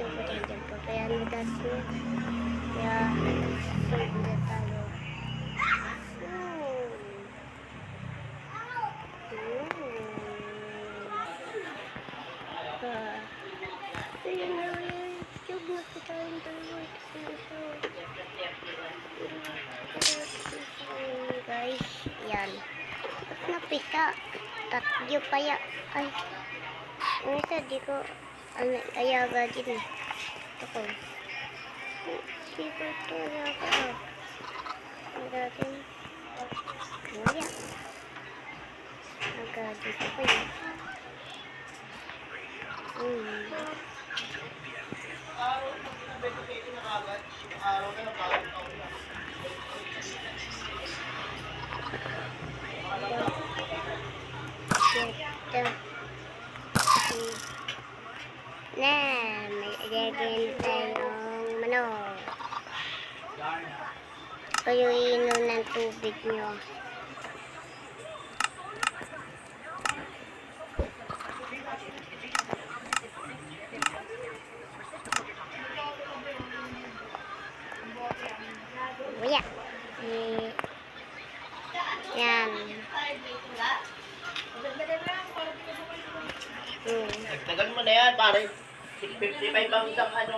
yung potential ko. Kaya nagas ko. Kaya nag-save na tayo. Ayun na yun. Tiyog na po tayong dalawa. Guys, yan. Ba't napisa? Tatlo pa ya. Ay. Ang isa, di ko ayaga din eh. Ito ko. Di ko ito ayaga. Ang natin. Wala. Agad dito ko yun. May ilagay tayong manok. Kayo iinom ng tubig nyo. Wala. Yan. Tagal mo na yan, pare. 55 ang isang ano.